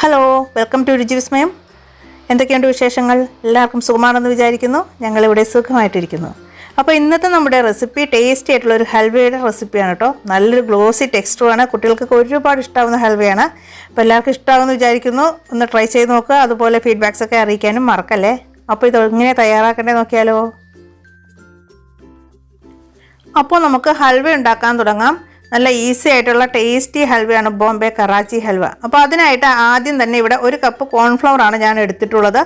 Hello, welcome to രുചിവിസ്മയം. എന്തൊക്കെയുണ്ട് വിശേഷങ്ങൾ? എല്ലാവർക്കും സുഖമാണെന്ന് വിചാരിക്കുന്നു. ഞങ്ങളിവിടെ സുഖമായിട്ടിരിക്കുന്നു. അപ്പോൾ ഇന്നത്തെ നമ്മുടെ റെസിപ്പി ടേസ്റ്റി ആയിട്ടുള്ള ഒരു ഹൽവയുടെ റെസിപ്പിയാണ് കേട്ടോ. നല്ലൊരു ഗ്ലോസി ടെക്സ്റ്റുമാണ്. കുട്ടികൾക്കൊക്കെ ഒരുപാട് ഇഷ്ടമാവുന്ന ഹൽവയാണ്. അപ്പോൾ എല്ലാവർക്കും ഇഷ്ടമാവുമെന്ന് വിചാരിക്കുന്നു. ഒന്ന് ട്രൈ ചെയ്ത് നോക്കുക. അതുപോലെ ഫീഡ്ബാക്സൊക്കെ അറിയിക്കാനും മറക്കല്ലേ. അപ്പോൾ ഇത് എങ്ങനെ തയ്യാറാക്കണ്ടേ നോക്കിയാലോ. അപ്പോൾ നമുക്ക് ഹൽവ ഉണ്ടാക്കാൻ തുടങ്ങാം. നല്ല ഈസി ആയിട്ടുള്ള ടേസ്റ്റി ഹൽവയാണ് ബോംബെ കറാച്ചി ഹൽവ. അപ്പോൾ അതിനായിട്ട് ആദ്യം തന്നെ ഇവിടെ 1 കപ്പ് കോൺഫ്ലവർ ആണ് ഞാൻ എടുത്തിട്ടുള്ളത്.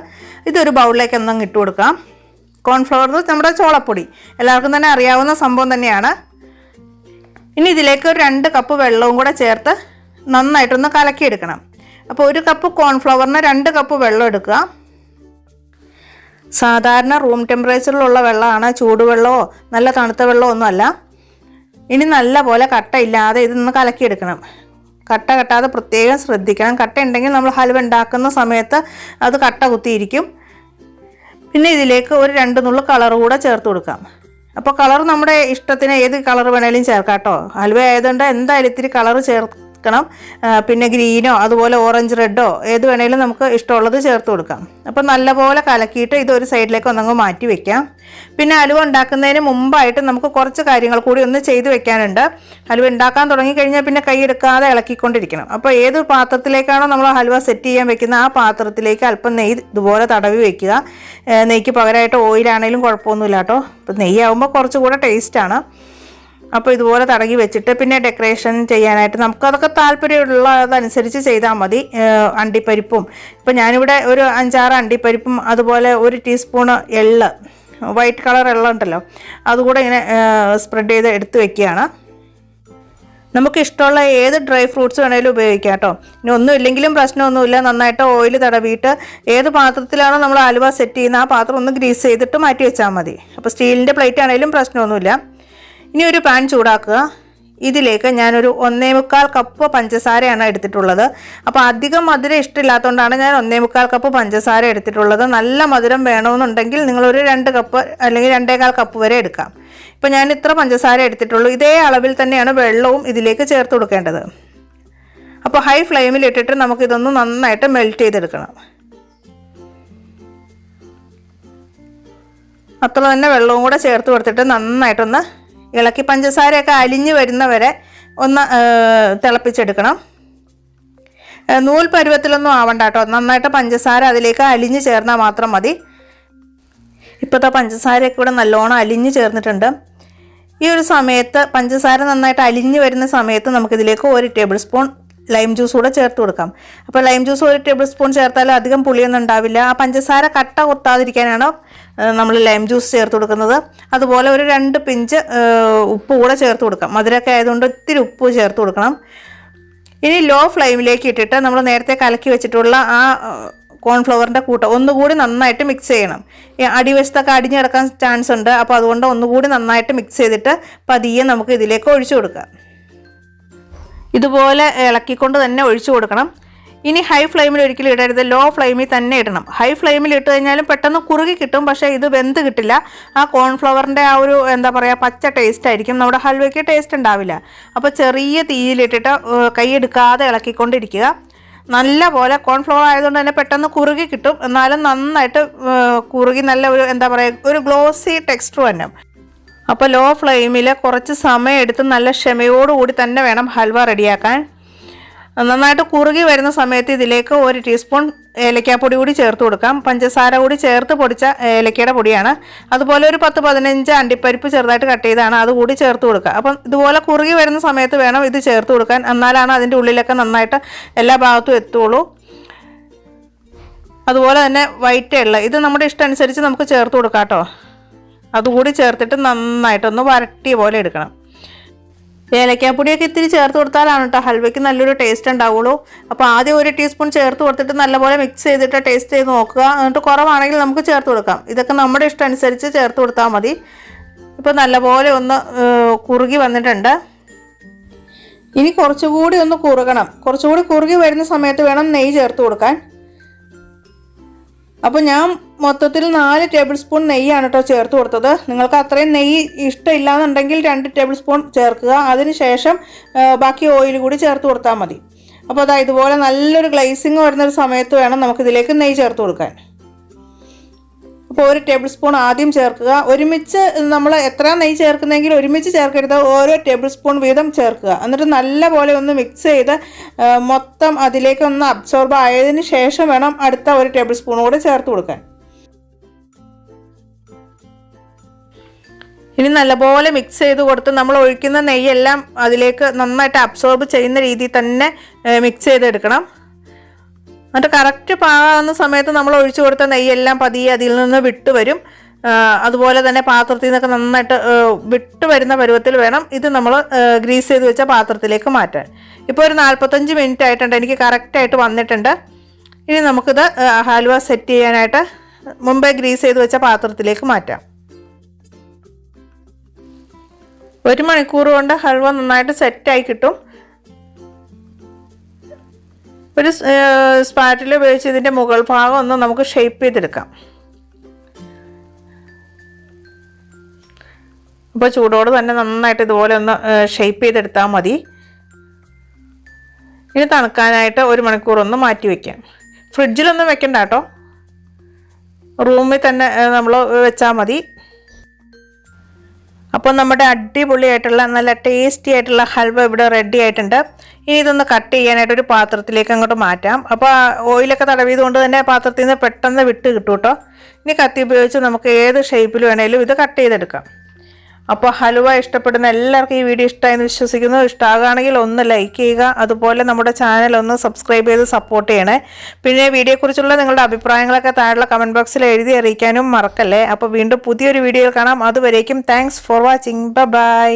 ഇതൊരു ബൗളിലേക്ക് ഒന്നും ഇട്ട് കൊടുക്കാം. കോൺഫ്ലവർ നമ്മുടെ ചോളപ്പൊടി എല്ലാവർക്കും തന്നെ അറിയാവുന്ന സംഭവം തന്നെയാണ്. ഇനി ഇതിലേക്ക് ഒരു 2 കപ്പ് വെള്ളവും കൂടെ ചേർത്ത് നന്നായിട്ടൊന്ന് കലക്കിയെടുക്കണം. അപ്പോൾ 1 കപ്പ് കോൺഫ്ലവറിന് 2 കപ്പ് വെള്ളം എടുക്കുക. സാധാരണ റൂം ടെമ്പറേച്ചറിലുള്ള വെള്ളമാണ്, ചൂടുവെള്ളമോ നല്ല തണുത്ത വെള്ളമോ ഒന്നുമല്ല. ഇനി നല്ല പോലെ കട്ടയില്ലാതെ ഇതൊന്ന് കലക്കിയെടുക്കണം. കട്ട കെട്ടാതെ പ്രത്യേകം ശ്രദ്ധിക്കണം. കട്ട ഉണ്ടെങ്കിൽ നമ്മൾ ഹൽവ ഉണ്ടാക്കുന്ന സമയത്ത് അത് കട്ട കുത്തിയിരിക്കും. പിന്നെ ഇതിലേക്ക് ഒരു 2 നുള്ളു കളർ കൂടെ ചേർത്ത് കൊടുക്കാം. അപ്പോൾ കളർ നമ്മുടെ ഇഷ്ടത്തിന് ഏത് കളർ വേണേലും ചേർക്കാം കേട്ടോ. ഹൽവ ആയതുകൊണ്ട് എന്തായാലും ഇത്തിരി കളർ ചേർക്കണം. പിന്നെ ഗ്രീനോ അതുപോലെ ഓറഞ്ച് റെഡോ ഏത് വേണേലും നമുക്ക് ഇഷ്ടമുള്ളത് ചേർത്ത് കൊടുക്കാം. അപ്പോൾ നല്ലപോലെ കലക്കിയിട്ട് ഇതൊരു സൈഡിലേക്ക് ഒന്നങ്ങ് മാറ്റി വെക്കാം. പിന്നെ ഹലുവ ഉണ്ടാക്കുന്നതിന് മുമ്പായിട്ട് നമുക്ക് കുറച്ച് കാര്യങ്ങൾ കൂടി ഒന്ന് ചെയ്ത് വെക്കാനുണ്ട്. ഹലുവ ഉണ്ടാക്കാൻ തുടങ്ങിക്കഴിഞ്ഞാൽ പിന്നെ കൈ എടുക്കാതെ ഇളക്കിക്കൊണ്ടിരിക്കണം. അപ്പോൾ ഏത് പാത്രത്തിലേക്കാണോ നമ്മൾ ഹലുവ സെറ്റ് ചെയ്യാൻ വെക്കുന്ന ആ പാത്രത്തിലേക്ക് അല്പം നെയ്യ് ഇതുപോലെ തടവി വെക്കുക. നെയ്ക്ക് പകരമായിട്ട് ഓയിലാണെങ്കിലും കുഴപ്പമൊന്നുമില്ല കേട്ടോ. അപ്പോൾ നെയ്യാവുമ്പോൾ കുറച്ചുകൂടെ ടേസ്റ്റാണ്. അപ്പോൾ ഇതുപോലെ തടകി വെച്ചിട്ട് പിന്നെ ഡെക്കറേഷൻ ചെയ്യാനായിട്ട് നമുക്കതൊക്കെ താല്പര്യമുള്ളതനുസരിച്ച് ചെയ്താൽ മതി. അണ്ടിപ്പരിപ്പും ഇപ്പോൾ ഞാനിവിടെ ഒരു 5-6 അണ്ടിപ്പരിപ്പും അതുപോലെ 1 ടീസ്പൂണ് എള്ള്, വൈറ്റ് കളർ എള്ള ഉണ്ടല്ലോ, അതുകൂടെ ഇങ്ങനെ സ്പ്രെഡ് ചെയ്ത് എടുത്ത് വെക്കുകയാണ്. നമുക്ക് ഇഷ്ടമുള്ള ഏത് ഡ്രൈ ഫ്രൂട്ട്സ് വേണേലും ഉപയോഗിക്കാം കേട്ടോ. ഇനി ഒന്നും ഇല്ലെങ്കിലും പ്രശ്നമൊന്നുമില്ല. നന്നായിട്ട് ഓയിൽ തടവിയിട്ട് ഏത് പാത്രത്തിലാണോ നമ്മൾ ഹലുവ സെറ്റ് ചെയ്യുന്നത് ആ പാത്രം ഒന്ന് ഗ്രീസ് ചെയ്തിട്ട് മാറ്റി വെച്ചാൽ മതി. അപ്പോൾ സ്റ്റീലിൻ്റെ പ്ലേറ്റ് ആണെങ്കിലും പ്രശ്നമൊന്നുമില്ല. ഇനി ഒരു പാൻ ചൂടാക്കുക. ഇതിലേക്ക് ഞാനൊരു 1.25 കപ്പ് പഞ്ചസാരയാണ് എടുത്തിട്ടുള്ളത്. അപ്പോൾ അധികം മധുരം ഇഷ്ടമില്ലാത്തതുകൊണ്ടാണ് ഞാൻ 1.25 കപ്പ് പഞ്ചസാര എടുത്തിട്ടുള്ളത്. നല്ല മധുരം വേണമെന്നുണ്ടെങ്കിൽ നിങ്ങളൊരു 2 കപ്പ് അല്ലെങ്കിൽ 2.25 കപ്പ് വരെ എടുക്കാം. ഇപ്പോൾ ഞാൻ ഇത്ര പഞ്ചസാര എടുത്തിട്ടുള്ളൂ. ഇതേ അളവിൽ തന്നെയാണ് വെള്ളവും ഇതിലേക്ക് ചേർത്ത് കൊടുക്കേണ്ടത്. അപ്പോൾ ഹൈ ഫ്ലെയിമിൽ ഇട്ടിട്ട് നമുക്കിതൊന്ന് നന്നായിട്ട് മെൽറ്റ് ചെയ്തെടുക്കണം. അത്ര തന്നെ വെള്ളവും കൂടെ ചേർത്ത് കൊടുത്തിട്ട് നന്നായിട്ടൊന്ന് ഇളക്കി പഞ്ചസാരയൊക്കെ അലിഞ്ഞ് വരുന്നവരെ ഒന്ന് തിളപ്പിച്ചെടുക്കണം. നൂൽ പരുവത്തിലൊന്നും ആവണ്ട കേട്ടോ. നന്നായിട്ട് പഞ്ചസാര അതിലേക്ക് അലിഞ്ഞ് ചേർന്നാൽ മാത്രം മതി. ഇപ്പോഴത്തെ പഞ്ചസാരയൊക്കെ ഇവിടെ നല്ലോണം അലിഞ്ഞ് ചേർന്നിട്ടുണ്ട്. ഈ ഒരു സമയത്ത് പഞ്ചസാര നന്നായിട്ട് അലിഞ്ഞ് വരുന്ന സമയത്ത് നമുക്കിതിലേക്ക് 1 ടേബിൾ സ്പൂൺ ലൈം ജ്യൂസ് കൂടെ ചേർത്ത് കൊടുക്കാം. അപ്പോൾ ലൈം ജ്യൂസ് 1 ടേബിൾ സ്പൂൺ ചേർത്താൽ അധികം പുളിയൊന്നും ഉണ്ടാവില്ല. ആ പഞ്ചസാര കട്ട കൊത്താതിരിക്കാനാണ് നമ്മൾ ലൈം ജ്യൂസ് ചേർത്ത് കൊടുക്കുന്നത്. അതുപോലെ ഒരു 2 പിഞ്ച് ഉപ്പ് കൂടെ ചേർത്ത് കൊടുക്കാം. മധുരമൊക്കെ ആയതുകൊണ്ട് ഇത്തിരി ഉപ്പ് ചേർത്ത് കൊടുക്കണം. ഇനി ലോ ഫ്ലെയിമിലേക്ക് ഇട്ടിട്ട് നമ്മൾ നേരത്തെ കലക്കി വെച്ചിട്ടുള്ള ആ കോൺഫ്ലവറിൻ്റെ കൂട്ടം ഒന്നുകൂടി നന്നായിട്ട് മിക്സ് ചെയ്യണം. അടിവശത്തൊക്കെ അടിഞ്ഞ് കിടക്കാൻ ചാൻസ് ഉണ്ട്. അപ്പോൾ അതുകൊണ്ട് ഒന്നുകൂടി നന്നായിട്ട് മിക്സ് ചെയ്തിട്ട് പതിയെ നമുക്ക് ഇതിലേക്ക് ഒഴിച്ചു കൊടുക്കാം. ഇതുപോലെ ഇളക്കിക്കൊണ്ട് തന്നെ ഒഴിച്ചു കൊടുക്കണം. ഇനി ഹൈ ഫ്ലെയിമിൽ ഒരിക്കലും ഇടരുത്, ലോ ഫ്ലെയിമിൽ തന്നെ ഇടണം. ഹൈ ഫ്ലെയിമിൽ ഇട്ട് കഴിഞ്ഞാലും പെട്ടെന്ന് കുറുകി കിട്ടും, പക്ഷേ ഇത് വെന്ത് കിട്ടില്ല. ആ കോൺഫ്ലവറിൻ്റെ ആ ഒരു എന്താ പറയുക പച്ച ടേസ്റ്റ് ആയിരിക്കും, നമ്മുടെ ഹൽവയ്ക്ക് ടേസ്റ്റ് ഉണ്ടാവില്ല. അപ്പോൾ ചെറിയ തീയിലിട്ടിട്ട് കൈയെടുക്കാതെ ഇളക്കിക്കൊണ്ടിരിക്കുക. നല്ല പോലെ കോൺഫ്ലവർ ആയതുകൊണ്ട് തന്നെ പെട്ടെന്ന് കുറുകി കിട്ടും. എന്നാലും നന്നായിട്ട് കുറുകി നല്ല ഒരു എന്താ പറയുക ഒരു ഗ്ലോസി ടെക്സ്ചർ തന്നെ. അപ്പോൾ ലോ ഫ്ലെയിമിൽ കുറച്ച് സമയം എടുത്ത് നല്ല ക്ഷമയോടുകൂടി തന്നെ വേണം ഹൽവ റെഡിയാക്കാൻ. നന്നായിട്ട് കുറുകി വരുന്ന സമയത്ത് ഇതിലേക്ക് 1 ടീസ്പൂൺ ഏലക്കാപ്പൊടി കൂടി ചേർത്ത് കൊടുക്കാം. പഞ്ചസാര കൂടി ചേർത്ത് പൊടിച്ച ഏലക്കയുടെ പൊടിയാണ്. അതുപോലെ ഒരു 10-15 അണ്ടിപ്പരിപ്പ് ചെറുതായിട്ട് കട്ട് ചെയ്താണ്, അതുകൂടി ചേർത്ത് കൊടുക്കുക. അപ്പം ഇതുപോലെ കുറുകി വരുന്ന സമയത്ത് വേണം ഇത് ചേർത്ത് കൊടുക്കാൻ. എന്നാലാണ് അതിൻ്റെ ഉള്ളിലൊക്കെ നന്നായിട്ട് എല്ലാ ഭാഗത്തും എത്തുള്ളൂ. അതുപോലെ തന്നെ വൈറ്റ് എള്ള് ഇത് നമ്മുടെ ഇഷ്ടം അനുസരിച്ച് നമുക്ക് ചേർത്ത് കൊടുക്കാം കേട്ടോ. അതുകൂടി ചേർത്തിട്ട് നന്നായിട്ടൊന്ന് വരട്ടിയ പോലെ എടുക്കണം. ഏലക്കാപ്പൊടിയൊക്കെ ഇത്തിരി ചേർത്ത് കൊടുത്താലാണ് കേട്ടോ ഹൽവയ്ക്ക് നല്ലൊരു ടേസ്റ്റ് ഉണ്ടാവുള്ളൂ. അപ്പോൾ ആദ്യം 1 ടീസ്പൂൺ ചേർത്ത് കൊടുത്തിട്ട് നല്ലപോലെ മിക്സ് ചെയ്തിട്ട് ടേസ്റ്റ് ചെയ്ത് നോക്കുക. എന്നിട്ട് കുറവാണെങ്കിൽ നമുക്ക് ചേർത്ത് കൊടുക്കാം. ഇതൊക്കെ നമ്മുടെ ഇഷ്ടം അനുസരിച്ച് ചേർത്ത് കൊടുത്താൽ മതി. ഇപ്പോൾ നല്ലപോലെ ഒന്ന് കുറുകി വന്നിട്ടുണ്ട്. ഇനി കുറച്ചുകൂടി ഒന്ന് കുറുകണം. കുറച്ചുകൂടി കുറുകി വരുന്ന സമയത്ത് വേണം നെയ്യ് ചേർത്ത് കൊടുക്കാൻ. അപ്പോൾ ഞാൻ മൊത്തത്തിൽ 4 ടേബിൾ സ്പൂൺ നെയ്യാണ് കേട്ടോ ചേർത്ത് കൊടുത്തത്. നിങ്ങൾക്ക് അത്രയും നെയ്യ് ഇഷ്ടമില്ലാന്നുണ്ടെങ്കിൽ 2 ടേബിൾ സ്പൂൺ ചേർക്കുക. അതിനുശേഷം ബാക്കി ഓയിൽ കൂടി ചേർത്ത് കൊടുത്താൽ മതി. അപ്പോൾ അതാ ഇതുപോലെ നല്ലൊരു ഗ്ലേസിങ് വരുന്നൊരു സമയത്ത് വേണം നമുക്കിതിലേക്ക് നെയ്യ് ചേർത്ത് കൊടുക്കാൻ. അപ്പോൾ 1 ടേബിൾ സ്പൂൺ ആദ്യം ചേർക്കുക. ഒരുമിച്ച് നമ്മൾ എത്ര നെയ്യ് ചേർക്കുന്നെങ്കിൽ ഒരുമിച്ച് ചേർക്കരുത്, ഓരോ ടേബിൾ സ്പൂൺ വീതം ചേർക്കുക. എന്നിട്ട് നല്ലപോലെ ഒന്ന് മിക്സ് ചെയ്ത് മൊത്തം അതിലേക്ക് ഒന്ന് അബ്സോർബ് ആയതിനു ശേഷം വേണം അടുത്ത 1 ടേബിൾ സ്പൂൺ കൂടെ ചേർത്ത് കൊടുക്കാൻ. ഇനി നല്ലപോലെ മിക്സ് ചെയ്ത് കൊടുത്ത് നമ്മൾ ഒഴിക്കുന്ന നെയ്യെല്ലാം അതിലേക്ക് നന്നായിട്ട് അബ്സോർബ് ചെയ്യുന്ന രീതിയിൽ തന്നെ മിക്സ് ചെയ്തെടുക്കണം. എന്നിട്ട് കറക്റ്റ് പാകാവുന്ന സമയത്ത് നമ്മൾ ഒഴിച്ചു കൊടുത്ത നെയ്യെല്ലാം പതിയെ അതിൽ നിന്ന് വിട്ട് വരും. അതുപോലെ തന്നെ പാത്രത്തിൽ നിന്നൊക്കെ നന്നായിട്ട് വിട്ട് വരുന്ന പരുവത്തിൽ വേണം ഇത് നമ്മൾ ഗ്രീസ് ചെയ്ത് വെച്ച പാത്രത്തിലേക്ക് മാറ്റാൻ. ഇപ്പോൾ ഒരു 45 മിനിറ്റ് ആയിട്ടുണ്ട്, എനിക്ക് കറക്റ്റായിട്ട് വന്നിട്ടുണ്ട്. ഇനി നമുക്കിത് ഹൽവ സെറ്റ് ചെയ്യാനായിട്ട് മുമ്പേ ഗ്രീസ് ചെയ്ത് വെച്ച പാത്രത്തിലേക്ക് മാറ്റാം. 1 മണിക്കൂർ കൊണ്ട് ഹൽവ നന്നായിട്ട് സെറ്റായി കിട്ടും. ഒരു സ്പാറ്റിൽ ഉപയോഗിച്ച് ഇതിൻ്റെ മുകൾ ഭാഗം ഒന്ന് നമുക്ക് ഷേപ്പ് ചെയ്തെടുക്കാം. അപ്പോൾ ചൂടോട് തന്നെ നന്നായിട്ട് ഇതുപോലെ ഒന്ന് ഷേപ്പ് ചെയ്തെടുത്താൽ മതി. ഇനി തണുക്കാനായിട്ട് 1 മണിക്കൂർ ഒന്ന് മാറ്റി വയ്ക്കാം. ഫ്രിഡ്ജിലൊന്നും വെക്കണ്ട കേട്ടോ, റൂമിൽ തന്നെ നമ്മൾ വെച്ചാൽ മതി. അപ്പോൾ നമ്മുടെ അടിപൊളിയായിട്ടുള്ള നല്ല ടേസ്റ്റി ആയിട്ടുള്ള ഹൽവ ഇവിടെ റെഡി ആയിട്ടുണ്ട്. ഇനി ഇതൊന്ന് കട്ട് ചെയ്യാനായിട്ട് ഒരു പാത്രത്തിലേക്ക് അങ്ങോട്ട് മാറ്റാം. അപ്പോൾ ഓയിലൊക്കെ തടവിയത് കൊണ്ട് തന്നെ പാത്രത്തിൽ നിന്ന് പെട്ടെന്ന് വിട്ട് കിട്ടും കേട്ടോ. ഇനി കത്തി ഉപയോഗിച്ച് നമുക്ക് ഏത് ഷേപ്പിൽ വേണേലും ഇത് കട്ട് ചെയ്തെടുക്കാം. അപ്പോൾ ഹലുവ ഇഷ്ടപ്പെടുന്ന എല്ലാവർക്കും ഈ വീഡിയോ ഇഷ്ടമായെന്ന് വിശ്വസിക്കുന്നു. ഇഷ്ടമാകുകയാണെങ്കിൽ ഒന്ന് ലൈക്ക് ചെയ്യുക, അതുപോലെ നമ്മുടെ ചാനൽ ഒന്ന് സബ്സ്ക്രൈബ് ചെയ്ത് സപ്പോർട്ട് ചെയ്യണേ. പിന്നെ വീഡിയോയെക്കുറിച്ചുള്ള നിങ്ങളുടെ അഭിപ്രായങ്ങളൊക്കെ താഴെയുള്ള കമൻറ്റ് ബോക്സിൽ എഴുതി അറിയിക്കാനും മറക്കല്ലേ. അപ്പോൾ വീണ്ടും പുതിയൊരു വീഡിയോയിൽ കാണാം. അതുവരേക്കും താങ്ക്സ് ഫോർ വാച്ചിങ്. ബൈ.